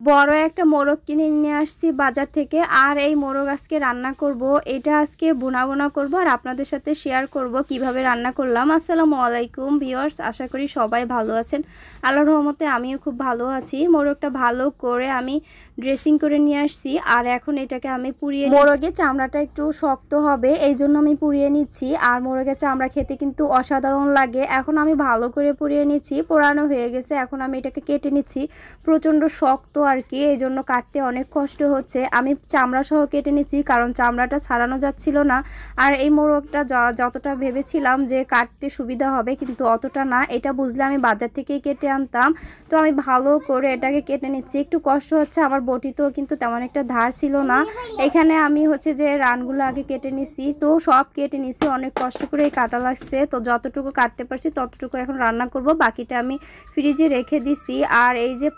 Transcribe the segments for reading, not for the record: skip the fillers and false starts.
বড় একটা মোরগ কিনে নিয়ে আসছি বাজার থেকে। আর এই মোরগ আজকে রান্না করব। এটা আজকে ভুনা করব আর আপনাদের সাথে শেয়ার করব কিভাবে রান্না করলাম। আসসালামু আলাইকুম ভিউয়ার্স, আশা করি সবাই ভালো আছেন। আল্লাহর রহমতে আমিও খুব ভালো আছি। মোরগটা ভালো করে আমি ড্রেসিং করে নিয়ে আসছি আর এখন এটাকে আমি পুড়িয়ে মোরগের চামড়াটা একটু শক্ত হবে এই জন্য আমি পুড়িয়ে নিচ্ছি। আর মোরগের চামড়া খেতে কিন্তু অসাধারণ লাগে। এখন আমি ভালো করে পুড়িয়ে নিচ্ছি, পোড়ানো হয়ে গেছে। এখন আমি এটাকে কেটে নিচ্ছি। প্রচণ্ড শক্ত আর কি, এই জন্য কাটতে অনেক কষ্ট হচ্ছে। আমি চামড়া সহ কেটে নিচ্ছি কারণ চামড়াটা ছাড়ানো যাচ্ছিল না। আর এই মোরগটা যতটা ভেবেছিলাম যে কাটতে সুবিধা হবে কিন্তু অতটা না। এটা বুঝলে আমি বাজার থেকেই কেটে আনতাম। তো আমি ভালো করে এটাকে কেটে নিচ্ছি। একটু কষ্ট হচ্ছে, আমার বটিতেও কিন্তু তেমন একটা ধার ছিল না। এখানে আমি হচ্ছে যে রানগুলো আগে কেটে নিচ্ছি, তো সব কেটে নিচ্ছি। অনেক কষ্ট করে কাটা লাগছে, তো যতটুকু কাটতে পারছি ততটুকু এখন রান্না করব। বাকিটা আমি ফ্রিজে রেখে দিছি। আর এই যে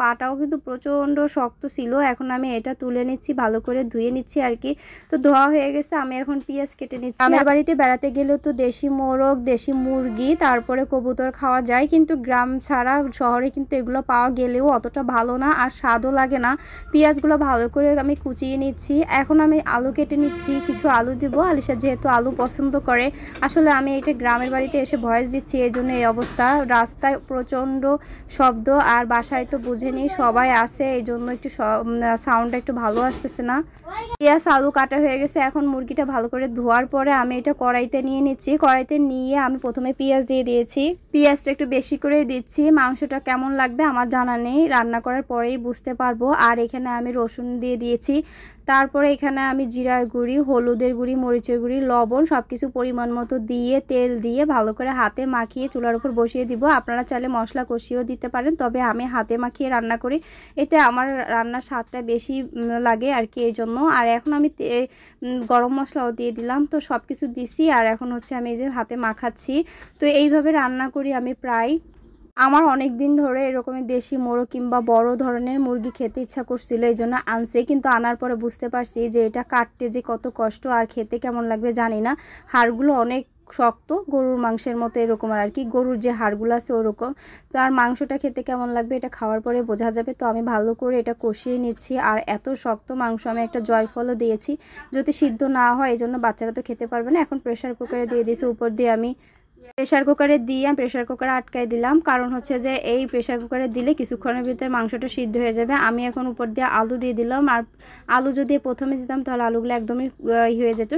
পাটাও কিন্তু প্রচণ্ড শক্ত ছিল। এখন আমি এটা তুলে নিচ্ছি, ভালো করে ধুয়ে নিচ্ছি আর কি। তো ধোয়া হয়ে গেছে, আমি এখন পেঁয়াজ কেটে নিচ্ছি। আমার বাড়িতে বেড়াতে গেলেও তো দেশি মোরগ, দেশি মুরগি, তারপরে কবুতর খাওয়া যায়, কিন্তু গ্রাম ছাড়া শহরে কিন্তু এগুলো পাওয়া গেলেও অতটা ভালো না আর স্বাদও লাগে না। পেঁয়াজগুলো ভালো করে আমি কুচিয়ে নিচ্ছি। এখন আমি আলু কেটে নিচ্ছি, কিছু আলু দিব। আলিশা যেহেতু আলু পছন্দ করে। আসলে আমি এটা গ্রামের বাড়িতে এসে ভয়েস দিচ্ছি, এই জন্য এই অবস্থা। রাস্তায় প্রচণ্ড শব্দ আর বাসায় তো বুঝেনি সবাই আছে, এই জন্য একটু সাউন্ডটা একটু ভালো আসতেছে না। পেঁয়াজ আলু কাটা হয়ে গেছে। এখন মুরগিটা ভালো করে ধোয়ার পরে আমি এটা কড়াইতে নিয়ে নিচ্ছি। কড়াইতে নিয়ে আমি প্রথমে পেঁয়াজ দিয়ে দিয়েছি। পেঁয়াজটা একটু বেশি করে দিচ্ছি। মাংসটা কেমন লাগবে আমার জানা নেই, রান্না করার পরেই বুঝতে পারবো। আর এখানে আমি রসুন দিয়ে দিয়েছি। তারপরে এখানে আমি জিরার গুঁড়ি, হলুদের গুঁড়ি, মরিচের গুঁড়ি, লবণ সবকিছু পরিমাণ মতো দিয়ে তেল দিয়ে ভালো করে হাতে মাখিয়ে চুলার উপর বসিয়ে দিব। আপনারা চাইলে মশলা কষিয়েও দিতে পারেন, তবে আমি হাতে মাখিয়ে রান্না করি, এতে আমার রান্নার স্বাদটা বেশি লাগে আর কি, এই জন্য। আর এখন আমি গরম মশলাও দিয়ে দিলাম। তো সব কিছু দিছি আর এখন হচ্ছে আমি এই যে হাতে মাখাচ্ছি। তো এইভাবে রান্না করি আমি প্রায়। আমার অনেক দিন ধরে এরকমের দেশি মোরগ কিংবা বড় ধরনের মুরগি খেতে ইচ্ছা করছিল, এই জন্য আনছে। কিন্তু আনার পরে বুঝতে পারছি যে এটা কাটতে যে কত কষ্ট আর খেতে কেমন লাগবে জানি না। হাড়গুলো অনেক শক্ত, গরুর মাংসের মতো এরকম আর কি, গরুর যে হাড়গুলো আছে ওরকম। তো আর মাংসটা খেতে কেমন লাগবে এটা খাওয়ার পরে বোঝা যাবে। তো আমি ভালো করে এটা কষিয়ে নিচ্ছি। আর এত শক্ত মাংস, আমি একটা জয়ফলও দিয়েছি, যদি সিদ্ধ না হয় এই জন্য বাচ্চারা তো খেতে পারবে না। এখন প্রেশার কুকারে দিয়ে দিয়েছি। উপর দিয়ে আমি প্রেশার কুকারে প্রেশার কুকারে আটকাই দিলাম, কারণ হচ্ছে যে এই প্রেশার কুকারে দিলে কিছুক্ষণের ভিতরে মাংসটা সিদ্ধ হয়ে যাবে। আমি এখন উপর দিয়ে আলু দিয়ে দিলাম। আর আলু যদি প্রথমে দিতাম তাহলে আলুগুলো একদমই হয়ে যেত,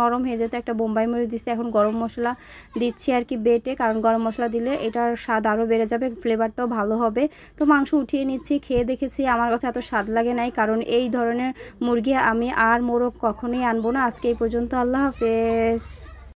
নরম হয়ে যেত। একটা বোম্বাই মরিচ দিচ্ছি। এখন গরম মশলা দিচ্ছি আর কি বেটে, কারণ গরম মশলা দিলে এটার স্বাদ আরও বেড়ে যাবে, ফ্লেভারটাও ভালো হবে। তো মাংস উঠিয়ে নিচ্ছি। খেয়ে দেখেছি, আমার কাছে এত স্বাদ লাগে নাই, কারণ এই ধরনের মুরগি আমি আর মোরগ কখনোই আনবো না। আজকে এই পর্যন্ত, আল্লাহ হাফেজ।